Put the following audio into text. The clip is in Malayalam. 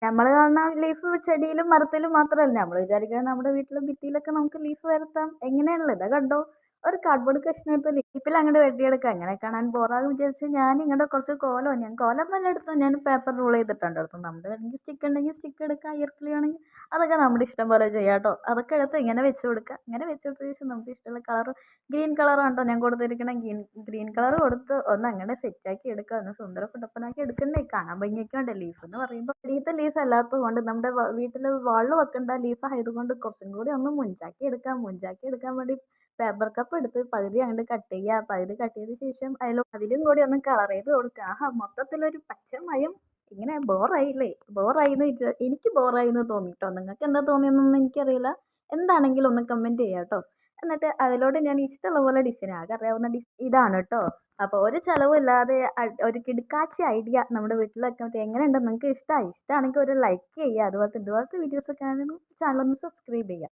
നമ്മള് കാണുന്ന ലീഫ് ചെടിയിലും മരത്തിലും മാത്രമല്ല. നമ്മള് വിചാരിക്കുന്നത് നമ്മുടെ വീട്ടിലെ ഭിത്തിയിലൊക്കെ നമുക്ക് ലീഫ് വരുത്താം. എങ്ങനെയാണല്ലോ ഇതാ കണ്ടോ? ഒരു കാർഡ്ബോർഡ് കഷ്ണം എടുത്ത് ലീഫിലങ്ങട് വെട്ടിയെടുക്കുക. അങ്ങനെ കാണാൻ ബോറാകും വിചാരിച്ച് ഞാൻ ഇങ്ങടെ കുറച്ച് കോലം ഞാൻ കോലമൊന്നുമല്ല എടുത്തത്. ഞാൻ പേപ്പർ റോൾ ചെയ്തിട്ടാണ് എടുത്തത്. നമ്മുടെ വേണമെങ്കിൽ സ്റ്റിക്ക് ഉണ്ടെങ്കിൽ സ്റ്റിക്ക് എടുക്കാം. ഈർക്കിലി ആണെങ്കിൽ അതൊക്കെ നമ്മുടെ ഇഷ്ടം പോലെ ചെയ്യാം ട്ടോ. അതൊക്കെ എടുത്ത് ഇങ്ങനെ വെച്ച് കൊടുക്കുക. ഇങ്ങനെ വെച്ച് കൊടുത്ത ശേഷം നമുക്ക് ഇഷ്ടമുള്ള കളർ ഗ്രീൻ കളറാണ് ട്ടോ ഞാൻ കൊടുത്തിരിക്കണത്. ഗ്രീൻ കളർ കൊടുത്ത് ഒന്ന് അങ്ങനെ സെറ്റാക്കി എടുക്കുക. ഒന്ന് സുന്ദര കുട്ടപ്പനാക്കി എടുക്കണ്ടേ. കാണാൻ ഭംഗിയൊക്കെ വേണ്ടേ. ലീഫ് എന്ന് പറയുമ്പോൾ ചെടിയത്തെ ലീഫ് അല്ലാത്തത് കൊണ്ട് നമ്മുടെ വീട്ടിൽ വാളിൽ വെക്കേണ്ട ലീഫ് ആയതുകൊണ്ട് കുറച്ചും കൂടി ഒന്ന് മുഞ്ചാക്കി എടുക്കാം. മുഞ്ചാക്കി എടുക്കാൻ വേണ്ടി പേപ്പർ കപ്പ് എടുത്ത് പകുതി അങ്ങോട്ട് കട്ട് ചെയ്യുക. പകുതി കട്ട് ചെയ്ത ശേഷം അതിലും കൂടി ഒന്ന് കളർ ചെയ്ത് കൊടുക്കുക. ആഹാ, മൊത്തത്തിലൊരു പച്ചമയം. ഇങ്ങനെ ബോറായില്ലേ? ബോറായിന്ന് എനിക്ക് ബോറായിന്ന് തോന്നിട്ടോ. നിങ്ങൾക്ക് എന്താ തോന്നിയെന്നൊന്നും എനിക്കറിയില്ല. എന്താണെങ്കിലും ഒന്ന് കമന്റ് ചെയ്യാം കേട്ടോ. എന്നിട്ട് അതിലോട്ട് ഞാൻ ഇഷ്ടമുള്ള പോലെ ഡിസൈൻ ആകെ അറിയാവുന്ന ഇതാണ് കേട്ടോ. അപ്പോൾ ഒരു ചെലവില്ലാതെ ഒരു കിടുക്കാച്ചി ഐഡിയ നമ്മുടെ വീട്ടിൽ വെക്കാൻ പറ്റും. എങ്ങനെയുണ്ട്? നിങ്ങൾക്ക് ഇഷ്ടമായി? ഇഷ്ടമാണെങ്കിൽ ഒരു ലൈക്ക് ചെയ്യുക. അതുപോലത്തെ ഇതുപോലത്തെ വീഡിയോസ് ഒക്കെ ആണെങ്കിൽ ചാനൽ ഒന്ന് സബ്സ്ക്രൈബ് ചെയ്യുക.